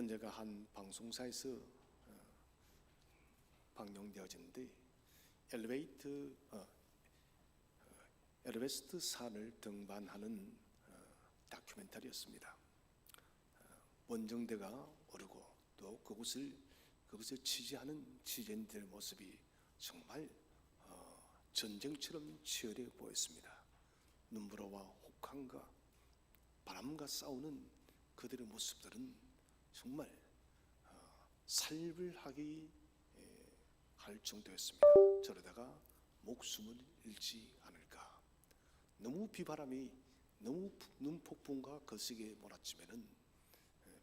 언제가 한 방송사에서 방영되어졌는데 에베레스트 산을 등반하는 다큐멘터리였습니다. 원정대가 오르고 또 그곳을 취재하는 취재인들의 모습이 정말 전쟁처럼 치열해 보였습니다. 눈보라와 혹한과 바람과 싸우는 그들의 모습들은 정말 살벌하게 할 정도였습니다. 저러다가 목숨을 잃지 않을까. 너무 비바람이 너무 눈폭풍과 거세게 몰아치면은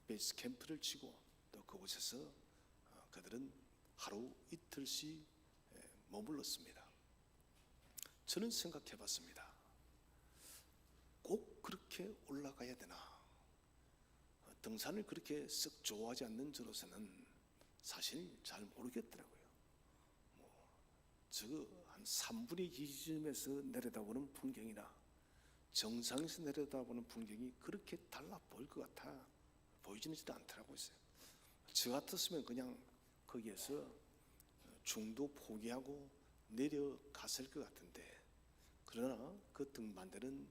베이스 캠프를 치고 또 그곳에서 그들은 하루 이틀씩 머물렀습니다. 저는 생각해 봤습니다. 꼭 그렇게 올라가야 되나? 등산을 그렇게 썩 좋아하지 않는 저로서는 사실 잘 모르겠더라고요. 한 3분의 2쯤에서 내려다보는 풍경이나 정상에서 내려다보는 풍경이 그렇게 달라 보일 것 같아 보이지는 않더라고요. 저 같았으면 그냥 거기에서 중도 포기하고 내려갔을 것 같은데, 그러나 그 등반대는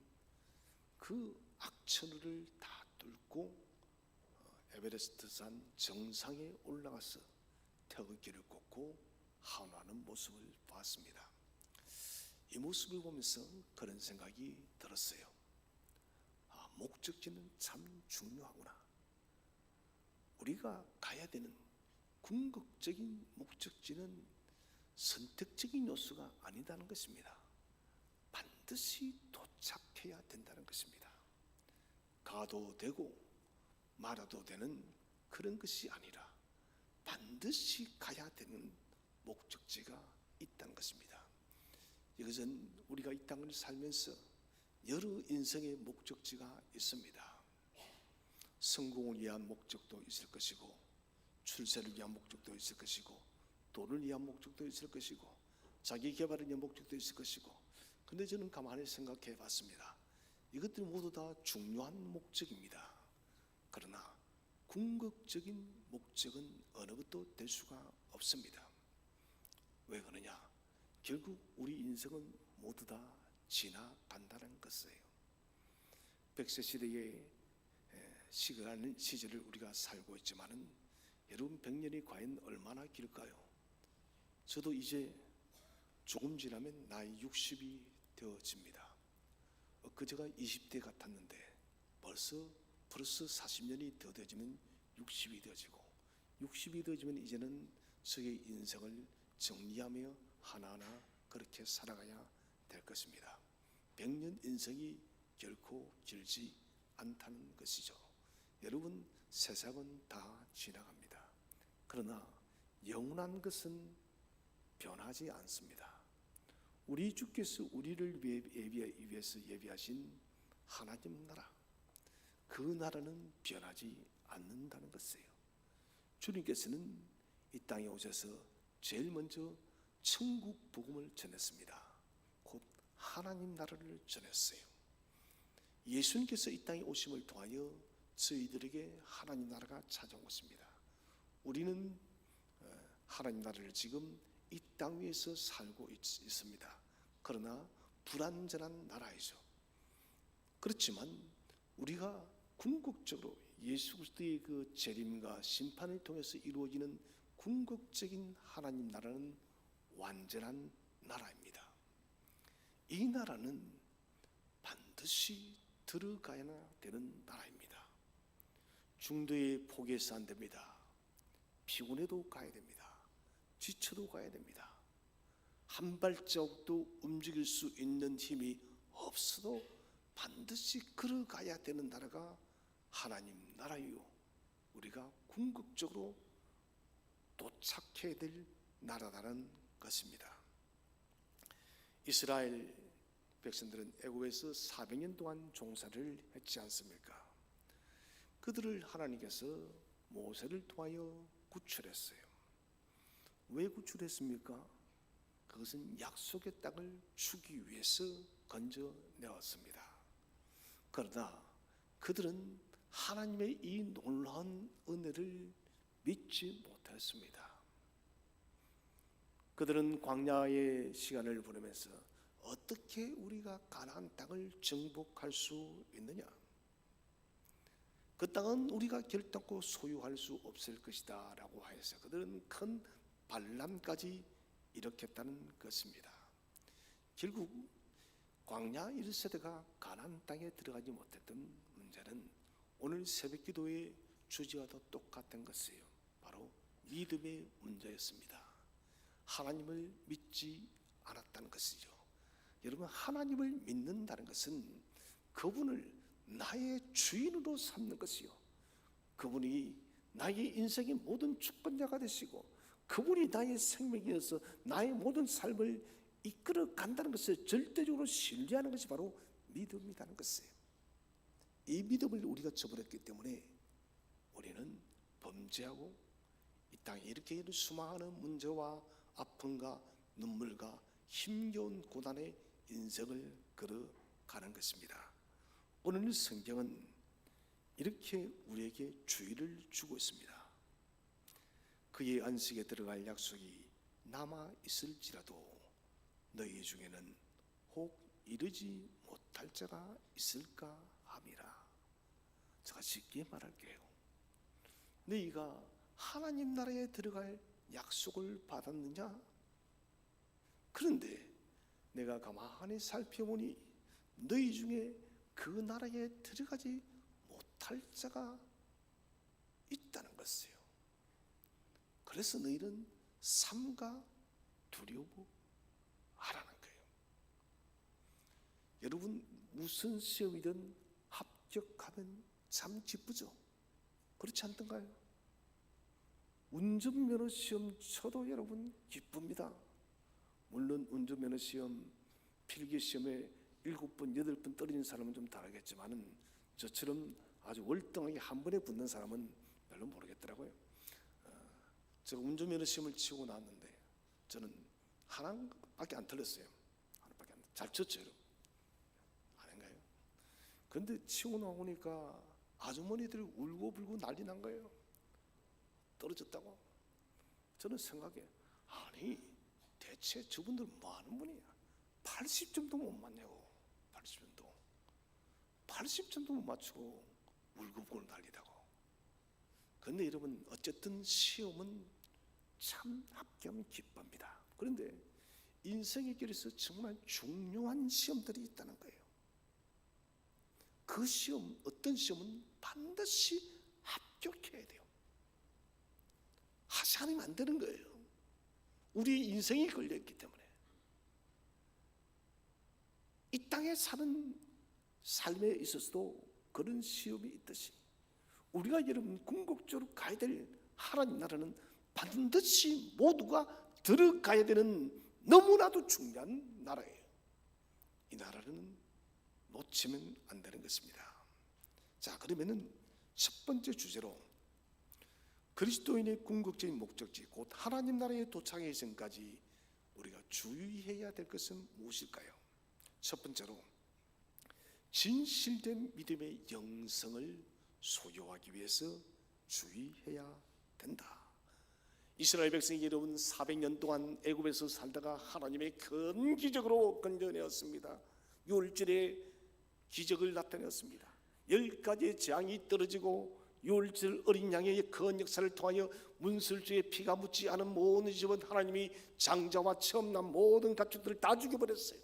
그 악천후를 다 뚫고 에베레스트 산 정상에 올라가서 태극기를 꽂고 환호하는 모습을 봤습니다. 이 모습을 보면서 그런 생각이 들었어요. 목적지는 참 중요하구나. 우리가 가야 되는 궁극적인 목적지는 선택적인 요소가 아니다는 것입니다. 반드시 도착해야 된다는 것입니다. 가도 되고 말아도 되는 그런 것이 아니라 반드시 가야 되는 목적지가 있다는 것입니다. 이것은 우리가 이 땅을 살면서 여러 인생의 목적지가 있습니다. 성공을 위한 목적도 있을 것이고, 출세를 위한 목적도 있을 것이고, 돈을 위한 목적도 있을 것이고, 자기 개발을 위한 목적도 있을 것이고. 그런데 저는 가만히 생각해 봤습니다. 이것들이 모두 다 중요한 목적입니다. 그러나 궁극적인 목적은 어느 것도 될 수가 없습니다. 왜 그러냐? 결국 우리 인생은 모두 다 지나간다는 것이에요. 백세 시대에 시간하는 시절을 우리가 살고 있지만은 여러분, 100년이 과연 얼마나 길까요? 저도 이제 조금 지나면 나이 60이 되어집니다. 그제가 20대 같았는데 벌써 40년이 더 되어지면 60이 되어지고, 60이 되어지면 이제는 저의 인생을 정리하며 하나하나 그렇게 살아가야 될 것입니다. 100년 인생이 결코 길지 않다는 것이죠. 여러분, 세상은 다 지나갑니다. 그러나 영원한 것은 변하지 않습니다. 우리 주께서 우리를 위해서 예비하신 하나님 나라, 그 나라는 변하지 않는다는 것이에요. 주님께서는 이 땅에 오셔서 제일 먼저 천국 복음을 전했습니다. 곧 하나님 나라를 전했어요. 예수님께서 이 땅에 오심을 통하여 저희들에게 하나님 나라가 찾아온 것입니다. 우리는 하나님 나라를 지금 이 땅 위에서 살고 있습니다. 그러나 불완전한 나라이죠. 그렇지만 우리가 궁극적으로 예수 그리스도의 그 재림과 심판을 통해서 이루어지는 궁극적인 하나님 나라는 완전한 나라입니다. 이 나라는 반드시 들어가야 되는 나라입니다. 중도에 포기해서 안 됩니다. 피곤해도 가야 됩니다. 지쳐도 가야 됩니다. 한 발자국도 움직일 수 있는 힘이 없어도 반드시 걸어가야 되는 나라가 하나님 나라요, 우리가 궁극적으로 도착해야 될 나라라는 것입니다. 이스라엘 백성들은 애굽에서 400년 동안 종사를 했지 않습니까? 그들을 하나님께서 모세를 통하여 구출했어요. 왜 구출했습니까? 그것은 약속의 땅을 주기 위해서 건져내었습니다. 그러나 그들은 하나님의 이 놀라운 은혜를 믿지 못했습니다. 그들은 광야의 시간을 보내면서 어떻게 우리가 가나안 땅을 정복할 수 있느냐? 그 땅은 우리가 결단코 소유할 수 없을 것이다 라고 하여서 그들은 큰 반란까지 일으켰다는 것입니다. 결국 광야 1세대가 가나안 땅에 들어가지 못했던 문제는 오늘 새벽기도의 주제와도 똑같은 것이에요. 바로 믿음의 문제였습니다. 하나님을 믿지 않았다는 것이죠. 여러분, 하나님을 믿는다는 것은 그분을 나의 주인으로 삼는 것이요, 그분이 나의 인생의 모든 주권자가 되시고 그분이 나의 생명이어서 나의 모든 삶을 이끌어 간다는 것을 절대적으로 신뢰하는 것이 바로 믿음이라는 것이에요. 이 믿음을 우리가 저버렸기 때문에 우리는 범죄하고 이 땅에 이렇게 수많은 문제와 아픔과 눈물과 힘겨운 고난의 인생을 걸어가는 것입니다. 오늘 성경은 이렇게 우리에게 주의를 주고 있습니다. 그의 안식에 들어갈 약속이 남아 있을지라도 너희 중에는 혹 이르지 못할 자가 있을까 함이라. 제가 쉽게 말할게요. 너희가 하나님 나라에 들어갈 약속을 받았느냐? 그런데 내가 가만히 살펴보니 너희 중에 그 나라에 들어가지 못할 자가 있다는 것이에요. 그래서 너희는 삼가 두려워하라는 거예요. 여러분, 무슨 시험이든 합격하면 참 기쁘죠? 그렇지 않던가요? 운전면허 시험 쳐도 여러분 기쁩니다. 물론 운전면허 시험 필기시험에 7번, 8번 떨어진 사람은 좀 다르겠지만은 저처럼 아주 월등하게 한 번에 붙는 사람은 별로 모르겠더라고요. 제가 운전면허 시험을 치고 나왔는데 저는 하나밖에 안 틀렸어요. 하나밖에 안, 잘 쳤죠, 여러분. 아닌가요? 그런데 치고 나오니까 아주머니들이 울고불고 난리 난 거예요. 떨어졌다고. 저는 생각해, 아니 대체 저분들 뭐 하는 분이야? 80점도 못 맞냐고. 80점도 못 맞추고 울고불고 난리다고. 그런데 여러분, 어쨌든 시험은 참 합격하면 기쁩니다. 그런데 인생의 길에서 정말 중요한 시험들이 있다는 거예요. 그 시험, 어떤 시험은 반드시 합격해야 돼요. 하지 않으면 안 되는 거예요. 우리 인생이 걸려있기 때문에. 이 땅에 사는 삶에 있어서도 그런 시험이 있듯이 우리가 여러분 궁극적으로 가야 될 하나님 나라는 반드시 모두가 들어가야 되는 너무나도 중요한 나라예요. 이 나라는 놓치면 안 되는 것입니다. 자, 그러면은 첫 번째 주제로 그리스도인의 궁극적인 목적지 곧 하나님 나라에 도착하기 전까지 우리가 주의해야 될 것은 무엇일까요? 첫 번째로 진실된 믿음의 영성을 소유하기 위해서 주의해야 된다. 이스라엘 백성이 여러분 400년 동안 애굽에서 살다가 하나님의 큰 기적으로 건져내었습니다. 율절에 기적을 나타냈습니다. 10가지의 재앙이 떨어지고 율절 어린 양의 큰 역사를 통하여 문설주에 피가 묻지 않은 모든 집은 하나님이 장자와 처음 난 모든 가축들을 다 죽여버렸어요.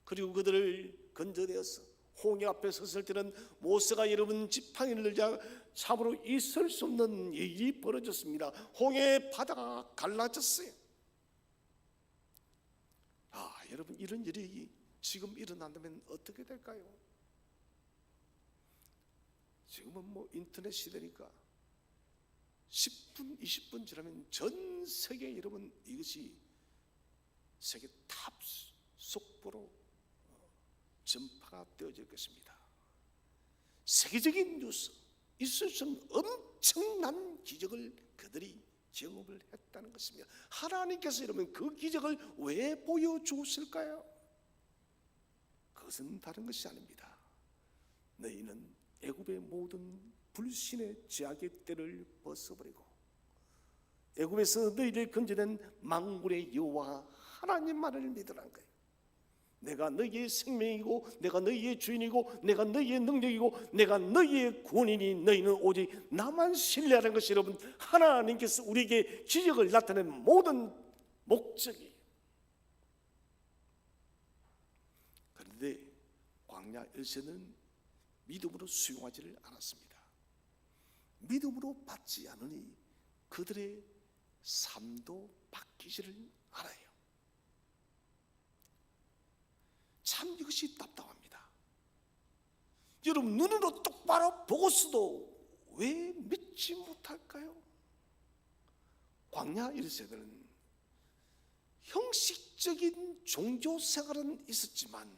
그리고 그들을 건져내었어. 홍해 앞에 섰을 때는 모세가 여러분 지팡이를 들자 참으로 있을 수 없는 일이 벌어졌습니다. 홍해 바다가 갈라졌어요. 여러분, 이런 일이 지금 일어난다면 어떻게 될까요? 지금은 뭐 인터넷 시대니까 10분, 20분 지나면 전 세계 여러분 이것이 세계 탑 속보로 전파가 되어질 것입니다. 세계적인 뉴스, 있을 수 없는 엄청난 기적을 그들이 경험을 했다는 것입니다. 하나님께서 여러분 그 기적을 왜 보여주었을까요? 그것은 다른 것이 아닙니다. 너희는 애굽의 모든 불신의 죄악의 때를 벗어버리고 애굽에서 너희를 건져낸 만군의 여호와 하나님만을 믿으라는 거예요. 내가 너희의 생명이고 내가 너희의 주인이고 내가 너희의 능력이고 내가 너희의 구원이니 너희는 오직 나만 신뢰하는 것이 여러분 하나님께서 우리에게 기적을 나타내는 모든 목적이에요. 그런데 광야 일세는 믿음으로 수용하지를 않았습니다. 믿음으로 받지 않으니 그들의 삶도 바뀌지를 않아요. 참 이것이 답답합니다. 여러분 눈으로 똑바로 보고서도 왜 믿지 못할까요? 광야 1세들은 형식적인 종교 생활은 있었지만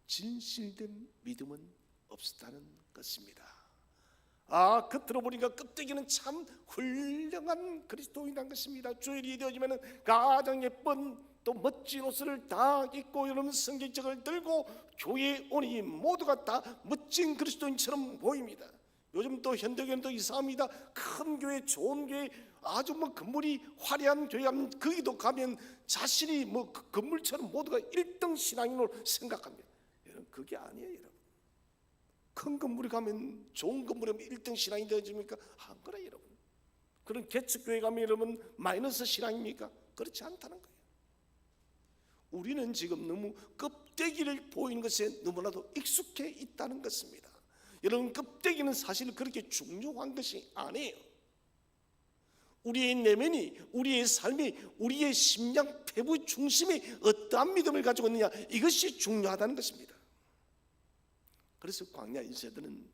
진실된 믿음은 없었다는 것입니다. 겉으로 보니까 껍데기는 참 훌륭한 그리스도인이라는 것입니다. 주일이 되어지면 가장 예쁜 또 멋진 옷을 다 입고 여러분 성경책을 들고 교회에 오니 모두가 다 멋진 그리스도인처럼 보입니다. 요즘 또 현대교회는 이상합니다. 큰 교회, 좋은 교회, 아주 건물이 화려한 교회 가면 거기도 가면 자신이 그 건물처럼 모두가 1등 신앙인으로 생각합니다. 여러분 그게 아니에요. 여러분 큰 건물에 가면 좋은 건물에 1등 신앙이 되어집니까? 안 그래요 여러분. 그런 개척교회 가면 여러분 마이너스 신앙입니까? 그렇지 않다는 거예요. 우리는 지금 너무 껍데기를 보이는 것에 너무나도 익숙해 있다는 것입니다. 여러분 껍데기는 사실 그렇게 중요한 것이 아니에요. 우리의 내면이, 우리의 삶이, 우리의 심령 폐부 중심이 어떠한 믿음을 가지고 있느냐, 이것이 중요하다는 것입니다. 그래서 광야 1세들은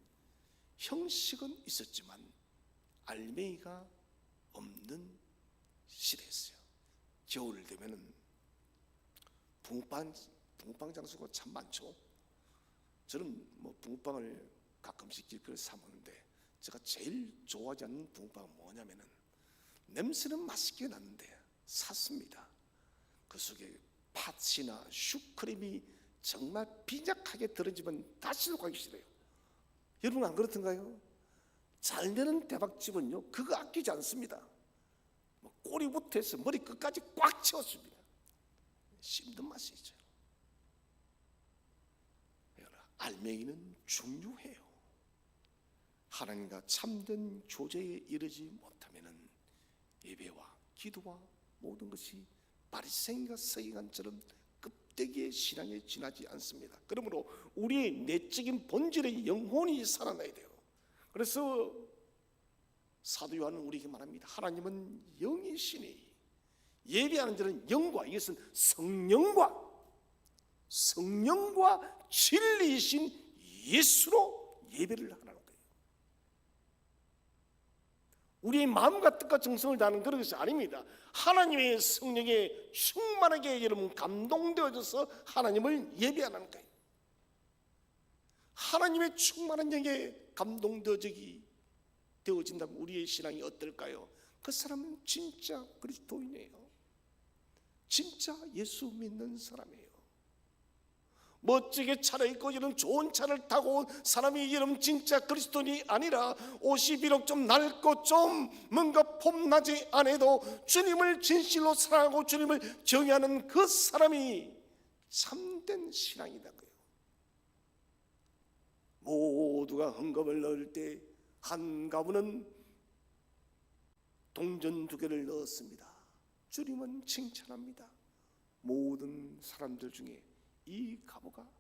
형식은 있었지만 알맹이가 없는 시대였어요. 겨울 되면은 붕어빵 장수가 참 많죠. 저는 붕어빵을 가끔씩 길거리에서 사 먹는데 제가 제일 좋아하지 않는 붕어빵은 뭐냐면은 냄새는 맛있게 나는데 샀습니다. 그 속에 팥이나 슈크림이 정말 빈약하게 들어지면 다시도 가기 싫어요. 여러분 안 그렇던가요? 잘 되는 대박집은요 그거 아끼지 않습니다. 꼬리부터 해서 머리 끝까지 꽉 채웠습니다. 씹는 맛이 있죠. 알맹이는 중요해요. 하나님과 참된 교제에 이르지 못하면은 예배와 기도와 모든 것이 바리새인과 서기관처럼 껍데기의 신앙에 지나지 않습니다. 그러므로 우리의 내적인 본질의 영혼이 살아나야 돼요. 그래서 사도 요한은 우리에게 말합니다. 하나님은 영이시니 예배하는 자는 영과, 이것은 성령과 진리이신 예수로 예배를 하라는 거예요. 우리의 마음과 뜻과 정성을 다하는 그런 것이 아닙니다. 하나님의 성령에 충만하게 여러분 감동되어져서 하나님을 예배하는 거예요. 하나님의 충만한 영에 감동되어진다면 우리의 신앙이 어떨까요? 그 사람은 진짜 그리스도인이에요. 진짜 예수 믿는 사람이에요. 멋지게 차려입고 이런 좋은 차를 타고 온 사람이 여러분 진짜 그리스도인이 아니라 옷이 비록 좀 낡고 좀 뭔가 폼나지 않아도 주님을 진실로 사랑하고 주님을 정의하는 그 사람이 참된 신앙이다. 모두가 헌금을 넣을 때 한 가부는 동전 2개를 넣었습니다. 주님은 칭찬합니다. 모든 사람들 중에 이 가부가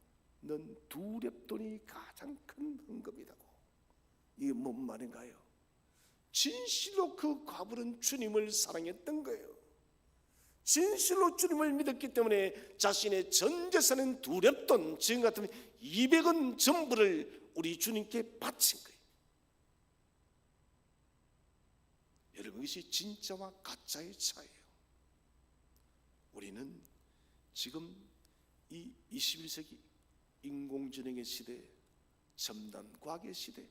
넌 2렙돈이 가장 큰 헌금이라고. 이게 뭔 말인가요? 진실로 그 과부는 주님을 사랑했던 거예요. 진실로 주님을 믿었기 때문에 자신의 전 재산은 2렙돈, 지금 같으면 200원 전부를 우리 주님께 바친 거예요. 여러분 이것이 진짜와 가짜의 차이예요. 우리는 지금 이 21세기 인공지능의 시대, 첨단 과학의 시대,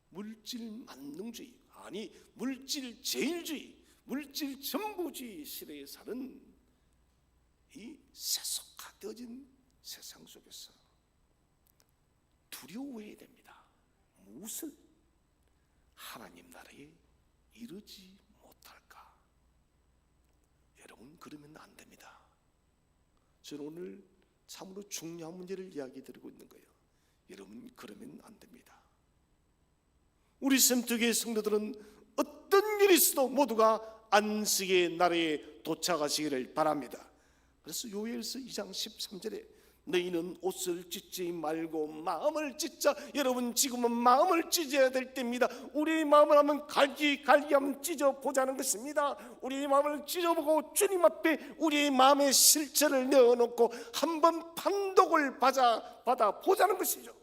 물질 만능주의, 아니 물질 제일주의, 물질 전부주의 시대에 사는 이 세속화되어진 세상 속에서 두려워해야 됩니다. 무엇을 하나님 나라에 이르지 못할까? 여러분, 그러면 안 됩니다. 저는 오늘 참으로 중요한 문제를 이야기 드리고 있는 거예요. 여러분, 그러면 안 됩니다. 우리 샘터교회 성도들은 어떤 일이 있어도 모두가 안식의 나라에 도착하시기를 바랍니다. 그래서 요엘서 2장 13절에 너희는 옷을 찢지 말고 마음을 찢자. 여러분, 지금은 마음을 찢어야 될 때입니다. 우리 마음을 한번 갈기갈기하면 찢어보자는 것입니다. 우리 마음을 찢어보고 주님 앞에 우리 마음의 실체를 내어놓고 한번 판독을 받아보자는 것이죠.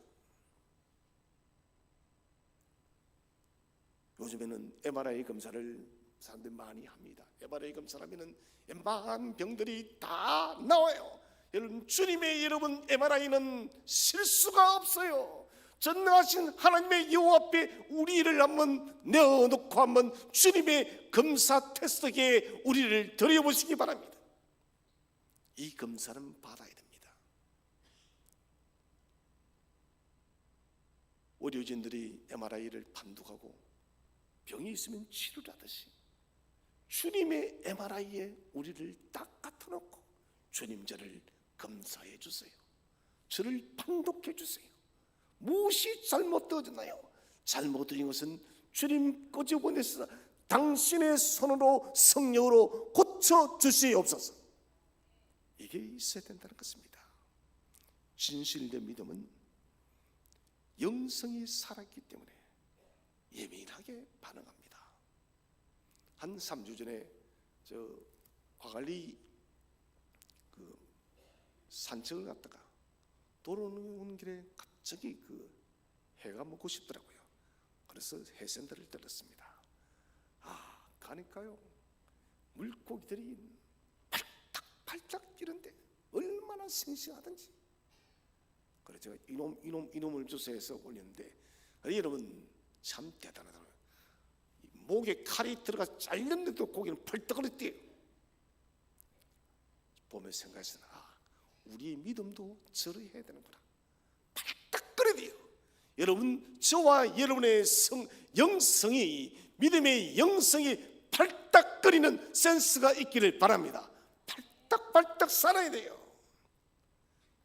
요즘에는 MRI 검사를 사람들이 많이 합니다. MRI 검사하면 웬만한 병들이 다 나와요. 여러분, 주님의 여러분 MRI는 실수가 없어요. 전능하신 하나님의 여호와 앞에 우리를 한번 내어놓고 한번 주님의 검사 테스트기에 우리를 들여보시기 바랍니다. 이 검사는 받아야 됩니다. 의료진들이 MRI를 판독하고 병이 있으면 치료를 하듯이 주님의 MRI에 우리를 딱 갖다 놓고 주님, 저를 검사해 주세요. 저를 판독해 주세요. 무엇이 잘못되었나요? 잘못된 것은 주님 끄집어내서 당신의 손으로 성령으로 고쳐주시옵소서. 이게 있어야 된다는 것입니다. 진실된 믿음은 영성이 살았기 때문에 예민하게 반응합니다. 한 3주 전에 저 화갈리 산책을 갔다가 돌아오는 길에 갑자기 해가 먹고 싶더라고요. 그래서 해센터를 들렀습니다. 가니까요, 물고기들이 팔딱팔딱 뛰는데 얼마나 싱싱하든지. 그래서 제가 이놈을 주세해서 올렸는데, 여러분 참 대단하더라고요. 목에 칼이 들어가 잘렸는데도 고기는 펄떡거리 뛰어요. 보면서 생각했으나 우리의 믿음도 저러해야 되는구나. 팔딱거려야 돼요. 여러분, 저와 여러분의 영성이, 믿음의 영성이 팔딱거리는 센스가 있기를 바랍니다. 팔딱팔딱 살아야 돼요.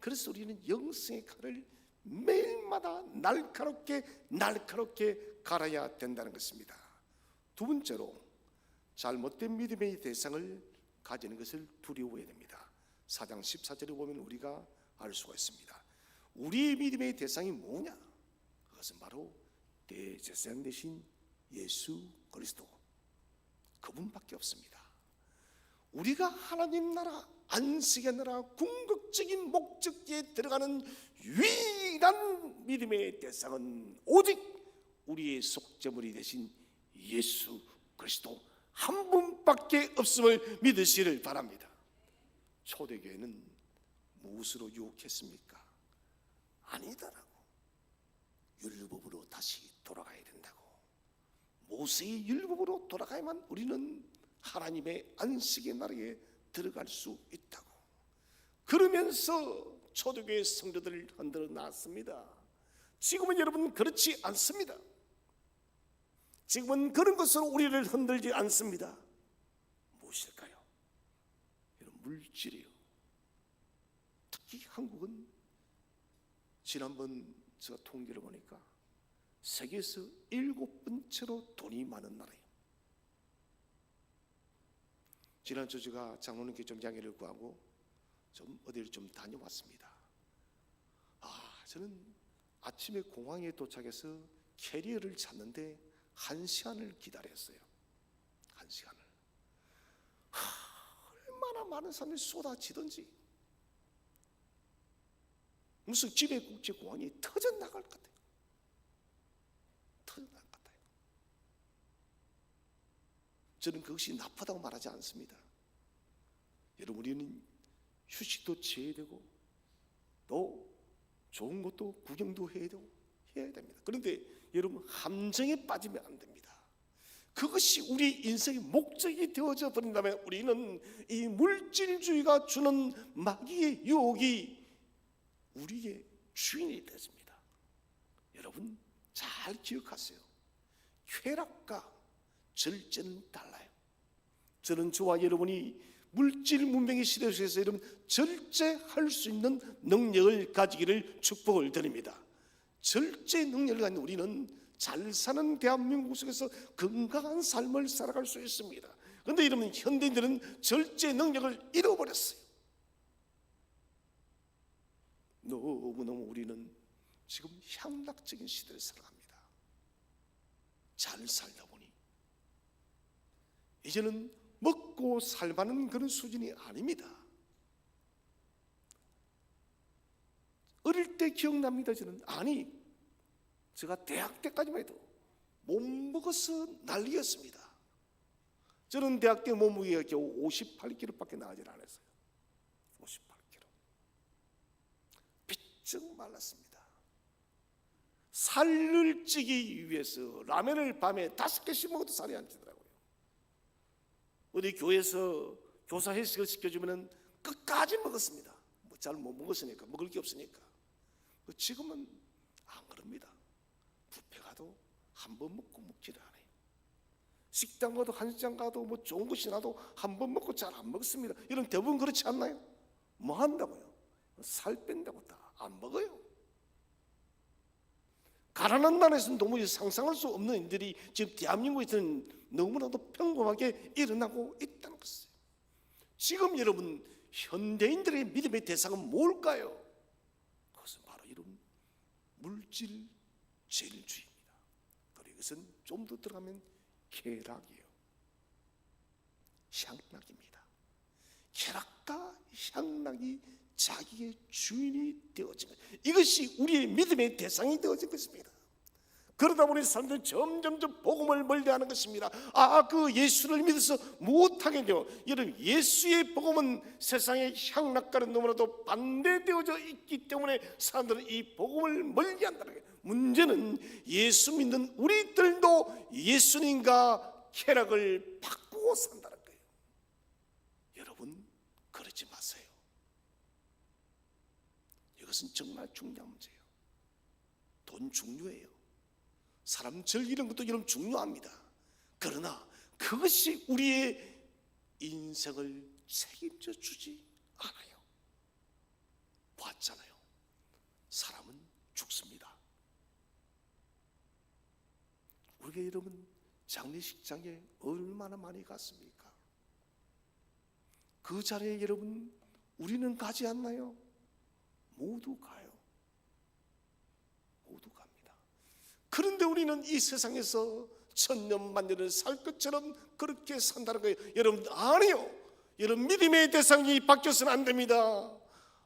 그래서 우리는 영성의 칼을 매일마다 날카롭게 갈아야 된다는 것입니다. 두 번째로, 잘못된 믿음의 대상을 가지는 것을 두려워해야 됩니다. 4장 14절에 보면 우리가 알 수가 있습니다. 우리의 믿음의 대상이 뭐냐? 그것은 바로 대제사장 되신 예수 그리스도, 그분밖에 없습니다. 우리가 하나님 나라, 안식의 나라, 궁극적인 목적지에 들어가는 유일한 믿음의 대상은 오직 우리의 속죄물이 되신 예수 그리스도 한 분밖에 없음을 믿으시를 바랍니다. 초대교회는 무엇으로 유혹했습니까? 아니다라고. 율법으로 다시 돌아가야 된다고. 모세의 율법으로 돌아가야만 우리는 하나님의 안식의 나라에 들어갈 수 있다고. 그러면서 초대교회 성도들을 흔들어 놨습니다. 지금은 여러분 그렇지 않습니다. 지금은 그런 것으로 우리를 흔들지 않습니다. 무엇일까요? 여러분, 물질이요. 특히 한국은 지난번 제가 통계를 보니까 세계에서 7번째로 돈이 많은 나라예요. 지난주 제가 장로님께 좀 양해를 구하고 좀 어디를 좀 다녀왔습니다. 저는 아침에 공항에 도착해서 캐리어를 찾는데 1시간을 기다렸어요. 1시간을. 얼마나 많은 사람이 쏟아지던지. 무슨 지배국제공항이 터져나갈 것 같아요. 터져나갈 것 같아요. 저는 그것이 나쁘다고 말하지 않습니다. 여러분, 우리는 휴식도 취해야 되고 또 좋은 것도 구경도 해야 됩니다. 그런데 여러분, 함정에 빠지면 안 됩니다. 그것이 우리 인생의 목적이 되어져 버린다면 우리는 이 물질주의가 주는 마귀의 유혹이 우리의 주인이 되었습니다. 여러분, 잘 기억하세요. 쾌락과 절제는 달라요. 저는 저와 여러분이 물질 문명의 시대 속에서 여러분 절제할 수 있는 능력을 가지기를 축복을 드립니다. 절제 능력을 가진 우리는 잘 사는 대한민국 속에서 건강한 삶을 살아갈 수 있습니다. 그런데 여러분 현대인들은 절제 능력을 잃어버렸어요. 너무너무 우리는 지금 향락적인 시대를 살아갑니다. 잘 살다 보니 이제는 먹고 살만한 그런 수준이 아닙니다. 어릴 때 기억납니다. 저는 제가 대학 때까지만 해도 못 먹어서 난리였습니다. 저는 대학 때 몸무게가 겨우 58kg밖에 나가지 않았어요. 58kg. 비쩍 말랐습니다. 살을 찌기 위해서 라면을 밤에 5개씩 먹어도 살이 안 찌더라고요. 어디 교회에서 교사 회식을 시켜주면 끝까지 먹었습니다. 잘 못 먹었으니까, 먹을 게 없으니까. 지금은 안 그럽니다. 뷔페 가도 한 번 먹고 먹지를 않아요. 식당 가도 한식당 가도 뭐 좋은 곳이 나도 한 번 먹고 잘 안 먹습니다. 이런 대부분 그렇지 않나요? 뭐 한다고요? 살 뺀다고 다 안 먹어요. 가난한 나라에서는 도무지 상상할 수 없는 일들이 지금 대한민국에서는 너무나도 평범하게 일어나고 있다는 것이에요. 지금 여러분 현대인들의 믿음의 대상은 뭘까요? 그것은 바로 이런 물질 제일주의입니다. 그리고 이것은 좀 더 들어가면 쾌락이에요. 향락입니다. 쾌락과 향락이 자기의 주인이 되어진 것, 이것이 우리의 믿음의 대상이 되어진 것입니다. 그러다 보니 사람들은 점점 복음을 멀리하는 것입니다. 그 예수를 믿어서 못하겠죠. 여러분 예수의 복음은 세상의 향락과는 너무나도 반대되어져 있기 때문에 사람들은 이 복음을 멀리한다는 거예요. 문제는 예수 믿는 우리들도 예수님과 쾌락을 바꾸고 산다는 거예요. 여러분 그러지 마세요. 이것은 정말 중요한 문제예요. 돈 중요해요. 사람 즐기는 것도 여러분 중요합니다. 그러나 그것이 우리의 인생을 책임져 주지 않아요. 봤잖아요. 사람은 죽습니다. 우리가 여러분 장례식장에 얼마나 많이 갔습니까? 그 자리에 여러분 우리는 가지 않나요? 모두 가요. 모두 갑니다. 그런데 우리는 이 세상에서 천년 만년을 살 것처럼 그렇게 산다는 거예요. 여러분 아니요. 여러분 믿음의 대상이 바뀌어서는 안 됩니다.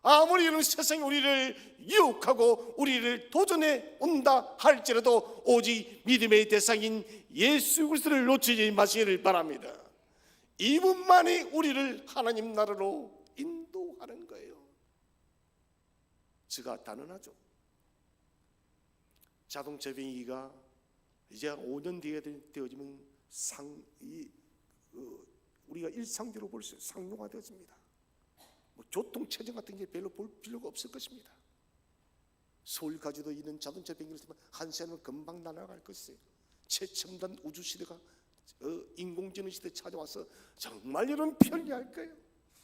아무리 여러분 세상이 우리를 유혹하고 우리를 도전해 온다 할지라도 오직 믿음의 대상인 예수 그리스도를 놓치지 마시기를 바랍니다. 이분만이 우리를 하나님 나라로 인도하는 거예요. 제가 단언하죠. 자동차 비행기가 이제 5년 뒤에 되어지면 우리가 일상적으로 볼 수 있어요. 상용화되어집니다. 교통체증 같은 게 별로 볼 필요가 없을 것입니다. 서울까지도 있는 자동차 비행기를 타면 한 시간은 금방 날아갈 것이에요. 최첨단 우주 시대가 인공지능 시대 찾아와서 정말 이런 편리할 거예요.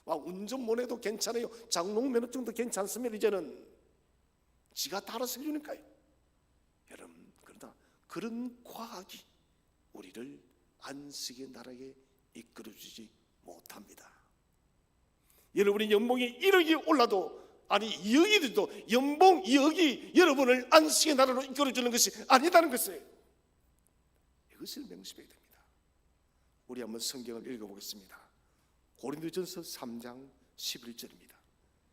운전 못 해도 괜찮아요. 장롱 면허증도 괜찮습니다. 이제는 지가 다 알아서 해주니까요. 여러분 그러나 그런 과학이 우리를 안식의 나라에 이끌어주지 못합니다. 여러분의 연봉이 1억이 올라도 2억이 돼도 연봉 2억이 여러분을 안식의 나라로 이끌어주는 것이 아니다는 것이에요. 이것을 명심해야 됩니다. 우리 한번 성경을 읽어보겠습니다. 고린도전서 3장 11절입니다.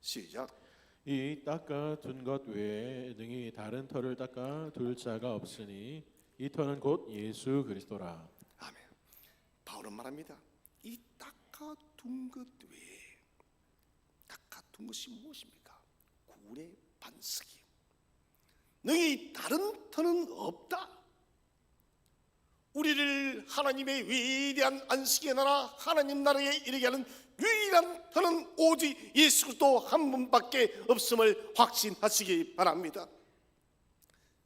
시작. 이 닦아 둔 것 외에 능히 다른 터를 닦아 둘 자가 없으니 이 터는 곧 예수 그리스도라. 아멘. 바울은 말합니다. 이 닦아 둔 것 외에, 닦아 둔 것이 무엇입니까? 구원의 반석이에요. 능히 다른 터는 없다. 우리를 하나님의 위대한 안식의 나라, 하나님 나라에 이르게 하는 유일한 터는 오직 예수 그리스도 한 분밖에 없음을 확신하시기 바랍니다.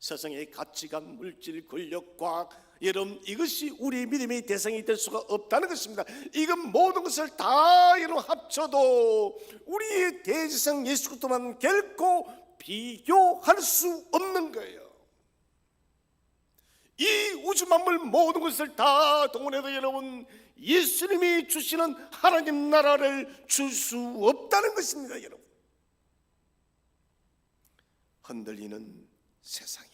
세상의 가치관, 물질, 권력, 과학, 여러분 이것이 우리의 믿음의 대상이 될 수가 없다는 것입니다. 이건 모든 것을 다 여러분 합쳐도 우리의 대지상 예수 그리스도만 결코 비교할 수 없는 거예요. 이 우주 만물 모든 것을 다 동원해도 여러분 예수님이 주시는 하나님 나라를 줄 수 없다는 것입니다. 여러분, 흔들리는 세상이에요.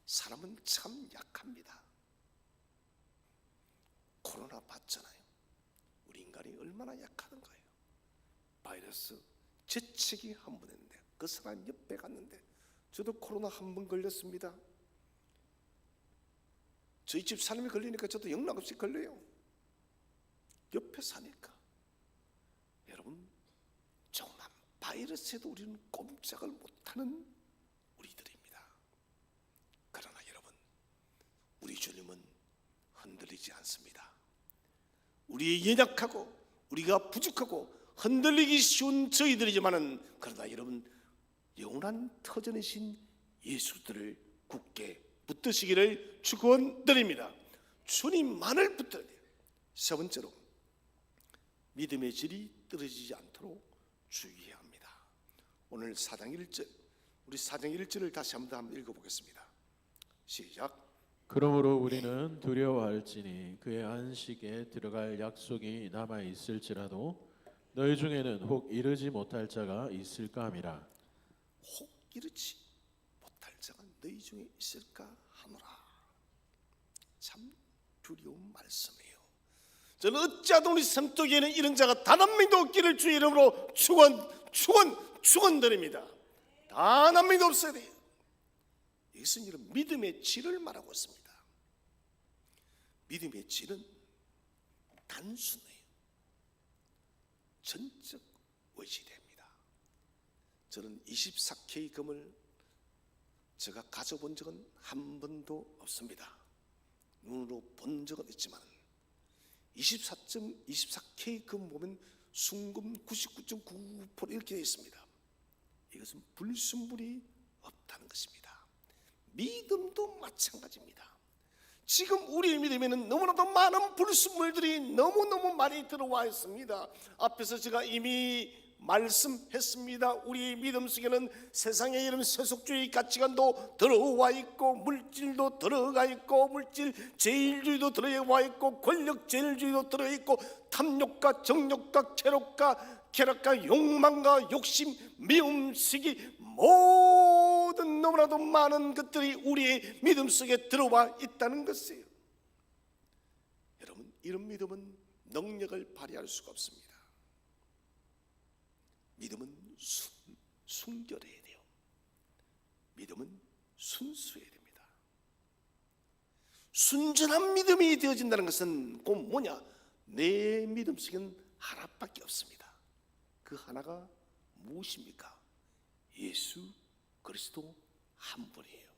사람은 참 약합니다. 코로나 봤잖아요. 우리 인간이 얼마나 약하던 거예요. 바이러스 재채기 한 번 했는데 그 사람 옆에 갔는데 저도 코로나 한 번 걸렸습니다. 저희 집 사람이 걸리니까 저도 영락없이 걸려요. 옆에 사니까. 여러분, 정말 바이러스에도 우리는 꼼짝을 못하는 우리들입니다. 그러나 여러분, 우리 주님은 흔들리지 않습니다. 우리의 연약하고 우리가 부족하고 흔들리기 쉬운 저희들이지만은 그러나 여러분, 영원한 터전이신 예수들을 굳게 붙드시기를 축원드립니다. 주님만을 붙들어야 돼요. 세 번째로 믿음의 질이 떨어지지 않도록 주의해야 합니다. 오늘 4장 1절, 우리 4장 1절을 다시 한번 읽어보겠습니다. 시작. 그러므로 우리는 두려워할지니 그의 안식에 들어갈 약속이 남아 있을지라도 너희 중에는 혹 이르지 못할 자가 있을까 함이라. 혹 이르지 못할 자가 너희 중에 있을까 하노라. 참 두려운 말씀이에요. 저는 어찌하든 우리 섬속에는 이런 자가 단 한 명도 없기를 주의 이름으로 축원드립니다. 단 한 명도 없어야 돼요. 이것은 이런 믿음의 질을 말하고 있습니다. 믿음의 질은 단순해요. 전적 의지됩니다. 저는 24K 금을 제가 가져본 적은 한 번도 없습니다. 눈으로 본 적은 있지만 24K 금 보면 순금 99.99% 이렇게 되어 있습니다. 이것은 불순물이 없다는 것입니다. 믿음도 마찬가지입니다. 지금 우리의 믿음에는 너무나도 많은 불순물들이 너무너무 많이 들어와 있습니다. 앞에서 제가 이미 말씀했습니다. 우리 믿음 속에는 세상의 이런 세속주의 가치관도 들어와 있고 물질도 들어가 있고 물질 제일주의도 들어와 있고 권력 제일주의도 들어있고 탐욕과 정욕과 쾌락과 욕망과 욕심 미움 시기 모든 너무나도 많은 것들이 우리의 믿음 속에 들어와 있다는 것이에요. 여러분, 이런 믿음은 능력을 발휘할 수가 없습니다. 믿음은 순결해야 돼요. 믿음은 순수해야 됩니다. 순전한 믿음이 되어진다는 것은 꼭 뭐냐? 내 믿음 속에는 하나밖에 없습니다. 그 하나가 무엇입니까? 예수 그리스도 한 분이에요.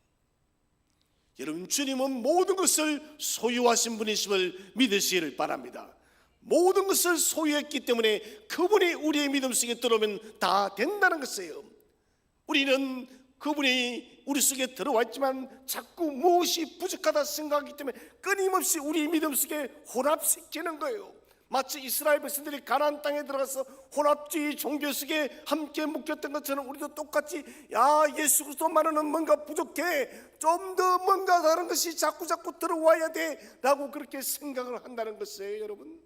여러분, 주님은 모든 것을 소유하신 분이심을 믿으시기를 바랍니다. 모든 것을 소유했기 때문에 그분이 우리의 믿음 속에 들어오면 다 된다는 것이에요. 우리는 그분이 우리 속에 들어와 있지만 자꾸 무엇이 부족하다 생각하기 때문에 끊임없이 우리 믿음 속에 혼합시키는 거예요. 마치 이스라엘 백성들이 가나안 땅에 들어가서 혼합주의 종교 속에 함께 묶였던 것처럼 우리도 똑같이 예수 그리스도만으로는 뭔가 부족해, 좀 더 뭔가 다른 것이 자꾸 들어와야 돼 라고 그렇게 생각을 한다는 것이에요. 여러분,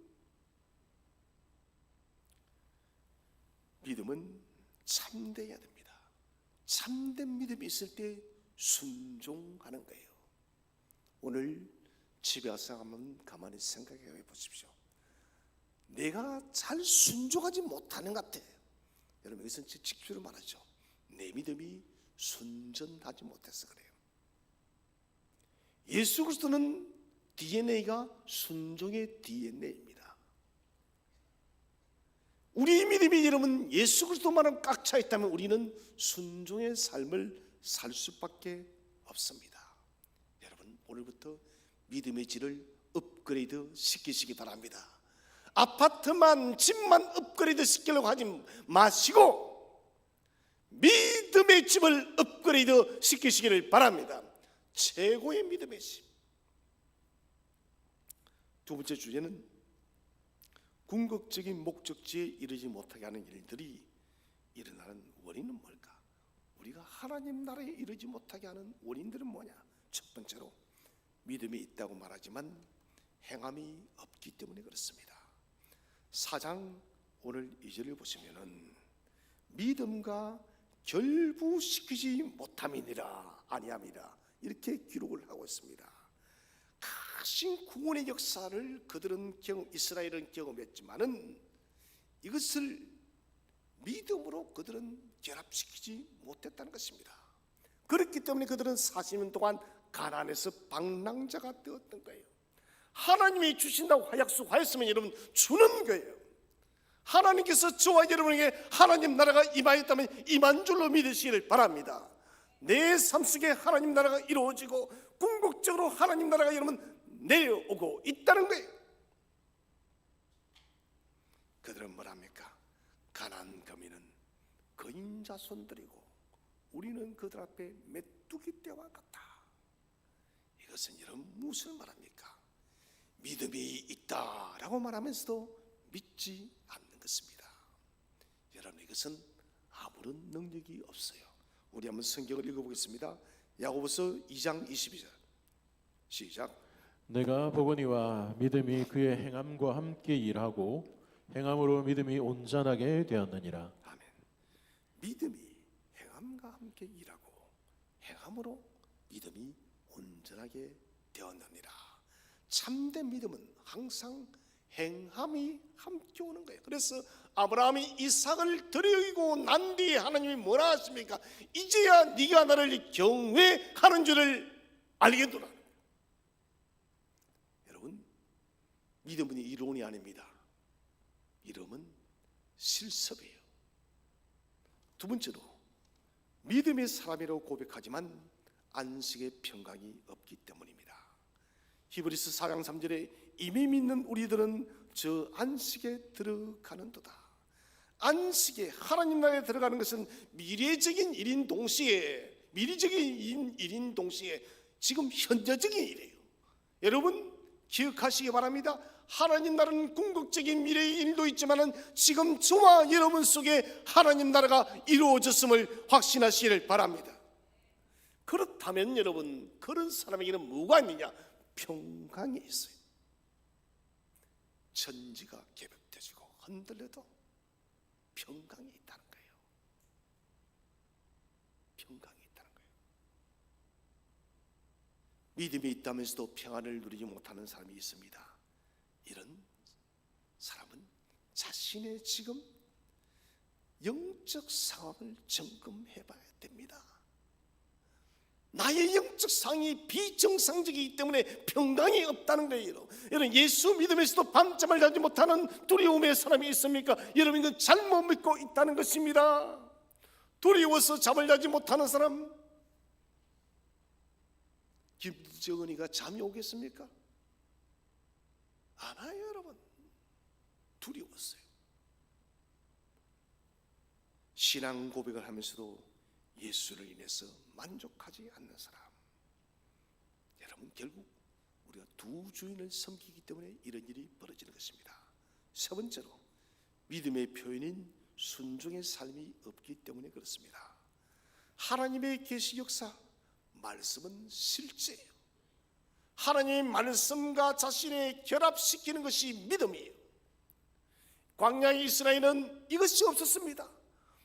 믿음은 참돼야 됩니다. 참된 믿음이 있을 때 순종하는 거예요. 오늘 집에 와서 한번 가만히 생각해 보십시오. 내가 잘 순종하지 못하는 것 같아. 여러분, 여기서 직접으로 말하죠. 내 믿음이 순전하지 못해서 그래요. 예수 그리스도는 DNA가 순종의 DNA입니다. 우리 믿음이 여러분 예수 그리스도만은 꽉 차 있다면 우리는 순종의 삶을 살 수밖에 없습니다. 여러분, 오늘부터 믿음의 질을 업그레이드 시키시기 바랍니다. 아파트만 집만 업그레이드 시키려고 하지 마시고 믿음의 집을 업그레이드 시키시기를 바랍니다. 최고의 믿음의 집. 두 번째 주제는 궁극적인 목적지에 이르지 못하게 하는 일들이 일어나는 원인은 뭘까? 우리가 하나님 나라에 이르지 못하게 하는 원인들은 뭐냐? 첫 번째로 믿음이 있다고 말하지만 행함이 없기 때문에 그렇습니다. 4장 오늘 2절을 보시면은 믿음과 결부시키지 못함이니라 아니함이라 이렇게 기록을 하고 있습니다. 크신 구원의 역사를 그들은 이스라엘은 경험했지만은 이것을 믿음으로 그들은 결합시키지 못했다는 것입니다. 그렇기 때문에 그들은 40년 동안 가나안에서 방랑자가 되었던 거예요. 하나님이 주신다고 약속하였으면 여러분 주는 거예요. 하나님께서 저와 여러분에게 하나님 나라가 임하였다면 임한 줄로 믿으시기를 바랍니다. 내 삶 속에 하나님 나라가 이루어지고 궁극적으로 하나님 나라가 여러분 내려오고 있다는 거예요. 그들은 뭐랍니까? 가나안 거민은 거인 자손들이고 우리는 그들 앞에 메뚜기 떼와 같다. 이것은 여러분 무엇을 말합니까? 믿음이 있다라고 말하면서도 믿지 않는 것입니다. 여러분 이것은 아무런 능력이 없어요. 우리 한번 성경을 읽어보겠습니다. 야고보서 2장 22절 시작. 내가 보거니와 믿음이 그의 행함과 함께 일하고 행함으로 믿음이 온전하게 되었느니라. 아멘. 믿음이 행함과 함께 일하고 행함으로 믿음이 온전하게 되었느니라. 참된 믿음은 항상 행함이 함께 오는 거예요. 그래서 아브라함이 이삭을 드리고 난 뒤에 하나님이 뭐라 하십니까? 이제야 네가 나를 경외하는 줄을 알겠노라. 여러분 믿음은 이론이 아닙니다. 이름은 실습이에요. 두 번째로 믿음의 사람이라고 고백하지만 안식의 평강이 없기 때문입니다. 히브리서 4장 3절에 이미 믿는 우리들은 저 안식에 들어가는도다. 안식에 하나님 나라에 들어가는 것은 미래적인 일인 동시에 지금 현재적인 일이에요. 여러분 기억하시기 바랍니다. 하나님 나라는 궁극적인 미래의 일도 있지만 지금 저와 여러분 속에 하나님 나라가 이루어졌음을 확신하시기를 바랍니다. 그렇다면 여러분 그런 사람에게는 뭐가 있느냐? 평강이 있어요. 천지가 개벽되지고 흔들려도 평강이 있다는 거예요. 평강이 있다는 거예요. 믿음이 있다면서도 평안을 누리지 못하는 사람이 있습니다. 이런 사람은 자신의 지금 영적 상황을 점검해 봐야 됩니다. 나의 영적 상황이 비정상적이기 때문에 평강이 없다는 거예요. 여러분 예수 믿으면서도 밤잠을 자지 못하는 두려움의 사람이 있습니까? 여러분 이건 잘못 믿고 있다는 것입니다. 두려워서 잠을 자지 못하는 사람, 김정은이가 잠이 오겠습니까? 안 와요. 여러분 두려웠어요. 신앙 고백을 하면서도 예수를 인해서 만족하지 않는 사람, 여러분 결국 우리가 두 주인을 섬기기 때문에 이런 일이 벌어지는 것입니다. 세 번째로 믿음의 표현인 순종의 삶이 없기 때문에 그렇습니다. 하나님의 계시 역사, 말씀은 실제예요. 하나님의 말씀과 자신의 결합시키는 것이 믿음이에요. 광야의 이스라엘은 이것이 없었습니다.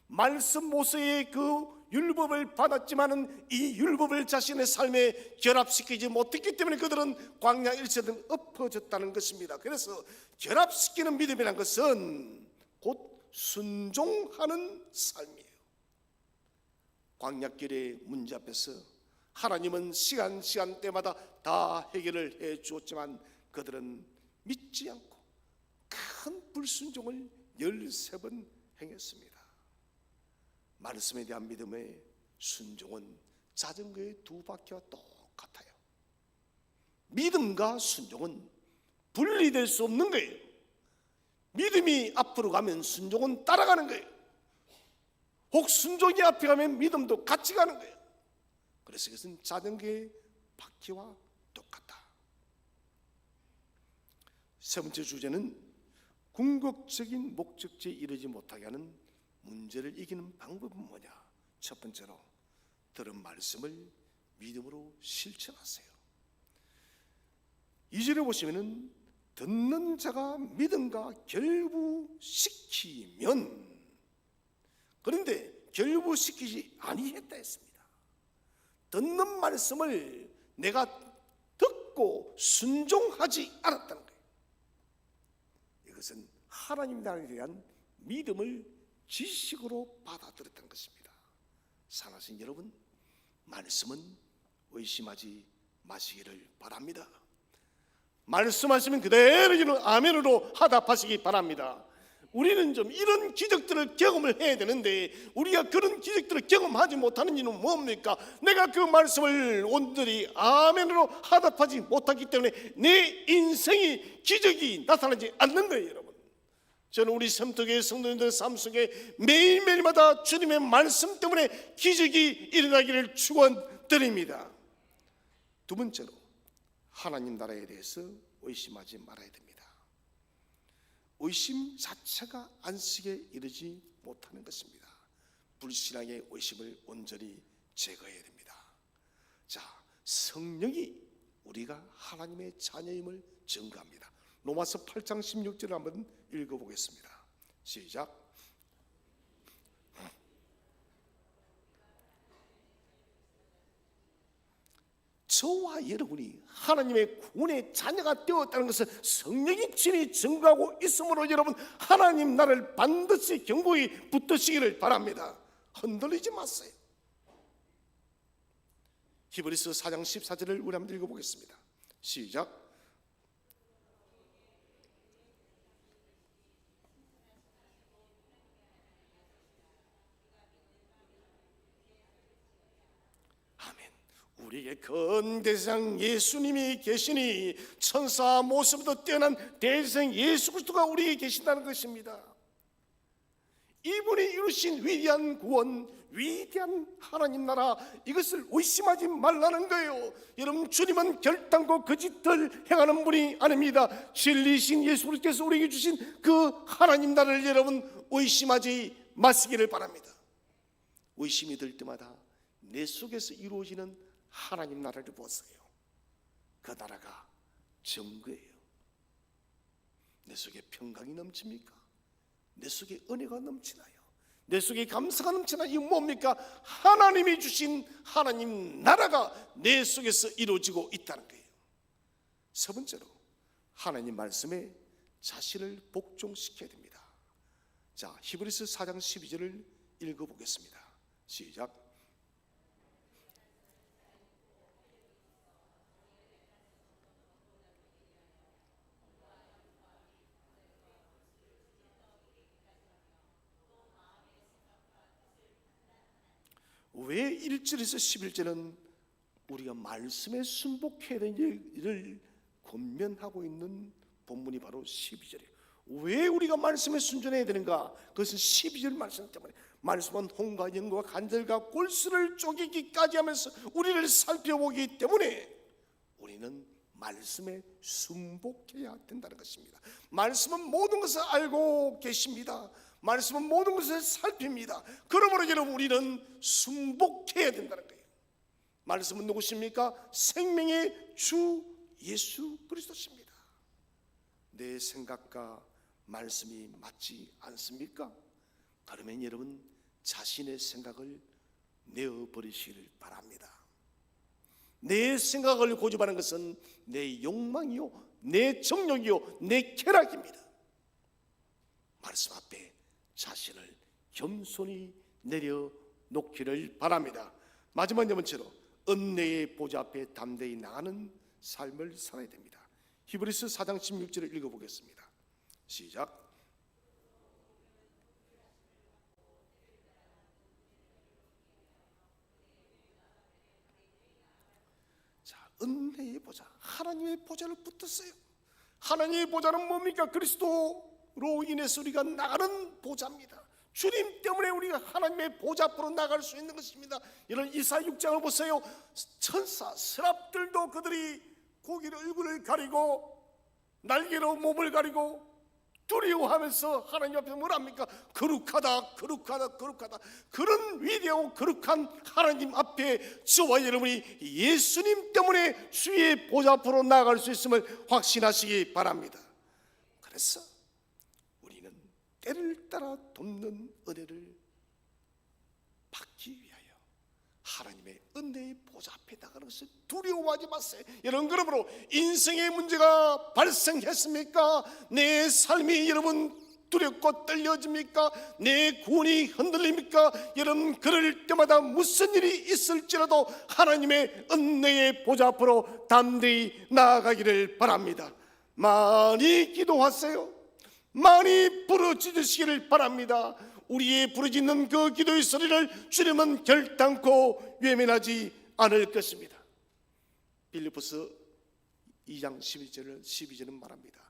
말씀 모세의 그 율법을 받았지만은 이 율법을 자신의 삶에 결합시키지 못했기 때문에 그들은 광야 일세는 엎어졌다는 것입니다. 그래서 결합시키는 믿음이란 것은 곧 순종하는 삶이에요. 광야길의 문제 앞에서 하나님은 시간 때마다 다 해결을 해 주었지만 그들은 믿지 않고 큰 불순종을 13번 행했습니다. 말씀에 대한 믿음의 순종은 자전거의 두 바퀴와 똑같아요. 믿음과 순종은 분리될 수 없는 거예요. 믿음이 앞으로 가면 순종은 따라가는 거예요. 혹 순종이 앞에 가면 믿음도 같이 가는 거예요. 그래서 이것은 자전거의 바퀴와 똑같다. 세 번째 주제는 궁극적인 목적지에 이르지 못하게 하는 문제를 이기는 방법은 뭐냐? 첫 번째로 들은 말씀을 믿음으로 실천하세요. 2절에 보시면은 듣는 자가 믿음과 결부시키면, 그런데 결부시키지 아니했다 했습니다. 듣는 말씀을 내가 듣고 순종하지 않았다는 거예요. 이것은 하나님 나라에 대한 믿음을 지식으로 받아들였다는 것입니다. 사랑하신 여러분, 말씀은 의심하지 마시기를 바랍니다. 말씀하시면 그대로 아멘으로 하답하시기 바랍니다. 우리는 좀 이런 기적들을 경험을 해야 되는데 우리가 그런 기적들을 경험하지 못하는 이유는 뭡니까? 내가 그 말씀을 온전히 아멘으로 하답하지 못하기 때문에 내 인생이 기적이 나타나지 않는 거예요. 여러분, 저는 우리 섬터교회 성도님들 삶 속에 매일매일마다 주님의 말씀 때문에 기적이 일어나기를 축원드립니다. 두 번째로 하나님 나라에 대해서 의심하지 말아야 됩니다. 의심 자체가 안식에 이르지 못하는 것입니다. 불신앙의 의심을 온전히 제거해야 됩니다. 자, 성령이 우리가 하나님의 자녀임을 증거합니다. 로마서 8장 16절을 한번 읽어보겠습니다. 시작. 저와 여러분이 하나님의 구원의 자녀가 되었다는 것을 성령이 친히 증거하고 있으므로 여러분, 하나님 나라를 반드시 견고히 붙드시기를 바랍니다. 흔들리지 마세요. 히브리서 4장 14절을 우리 한번 읽어보겠습니다. 시작. 우리에게 큰 대상 예수님이 계시니 천사 모습도 뛰어난 대상 예수 그리스도가 우리에게 계신다는 것입니다. 이분이 이루신 위대한 구원, 위대한 하나님 나라, 이것을 의심하지 말라는 거예요. 여러분, 주님은 결단코 거짓을 행하는 분이 아닙니다. 진리신 예수 그리스도께서 우리에게 주신 그 하나님 나라를 여러분 의심하지 마시기를 바랍니다. 의심이 들 때마다 내 속에서 이루어지는 하나님 나라를 보세요. 그 나라가 정거예요. 내 속에 평강이 넘칩니까? 내 속에 은혜가 넘치나요? 내 속에 감사가 넘치나요? 이거 뭡니까? 하나님이 주신 하나님 나라가 내 속에서 이루어지고 있다는 거예요. 세 번째로 하나님 말씀에 자신을 복종시켜야 됩니다. 자, 히브리서 4장 12절을 읽어보겠습니다. 시작. 왜 1절에서 11절은 우리가 말씀에 순복해야 되는지를 권면하고 있는 본문이 바로 12절이에요. 왜 우리가 말씀에 순종해야 되는가? 그것은 12절 말씀 때문에. 말씀은 홍과 영과 간절과 골수를 쪼개기까지 하면서 우리를 살펴보기 때문에 우리는 말씀에 순복해야 된다는 것입니다. 말씀은 모든 것을 알고 계십니다. 말씀은 모든 것을 살핍니다. 그러므로 여러분, 우리는 순복해야 된다는 거예요. 말씀은 누구십니까? 생명의 주 예수 그리스도십니다. 내 생각과 말씀이 맞지 않습니까? 그러면 여러분, 자신의 생각을 내어버리시기를 바랍니다. 내 생각을 고집하는 것은 내 욕망이요, 내 정욕이요, 내 쾌락입니다. 말씀 앞에 자신을 겸손히 내려놓기를 바랍니다. 마지막 네 번째로 은혜의 보좌 앞에 담대히 나가는 삶을 살아야 됩니다. 히브리서 4장 16절을 읽어보겠습니다. 시작. 자, 은혜의 보좌, 하나님의 보좌를 붙었어요. 하나님의 보좌는 뭡니까? 그리스도로 인해서 우리가 나가는 보좌입니다. 주님 때문에 우리가 하나님의 보좌 앞으로 나갈 수 있는 것입니다. 이런 이사 6장을 보세요. 천사 스랍들도 그들이 고기를 얼굴을 가리고 날개로 몸을 가리고 두려워하면서 하나님 앞에서 뭐랍니까? 거룩하다 거룩하다 거룩하다. 그런 위대하고 거룩한 하나님 앞에 저와 여러분이 예수님 때문에 주의 보좌 앞으로 나아갈 수 있음을 확신하시기 바랍니다. 그래서 우리는 때를 따라 돕는 은혜를 받기 위하여 하나님의 은혜의 보좌 앞에 나가는 것을 두려워하지 마세요. 여러분, 그러므로 인생의 문제가 발생했습니까? 내 삶이 여러분 두렵고 떨려집니까? 내 구원이 흔들립니까? 여러분, 그럴 때마다 무슨 일이 있을지라도 하나님의 은혜의 보좌 앞으로 담대히 나아가기를 바랍니다. 많이 기도하세요. 많이 부르짖으시기를 바랍니다. 우리의 부르짖는 그 기도의 소리를 주님은 결단코 외면하지 않을 것입니다. 빌립보서 2장 12절은 말합니다.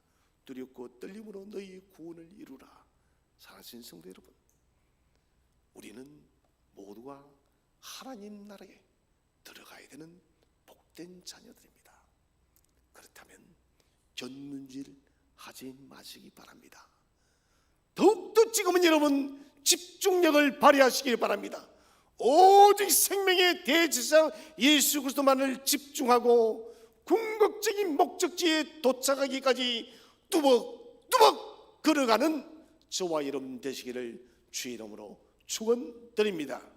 두렵고 떨림으로 너희 구원을 이루라. 사랑하는 성도 여러분, 우리는 모두가 하나님 나라에 들어가야 되는 복된 자녀들입니다. 그렇다면 견눈질 하지 마시기 바랍니다. 더욱더 지금은 여러분 집중력을 발휘하시기 바랍니다. 오직 생명의 대제사 예수 그리스도만을 집중하고 궁극적인 목적지에 도착하기까지 뚜벅뚜벅 걸어가는 저와 여러분 되시기를 주의 이름으로 축원드립니다.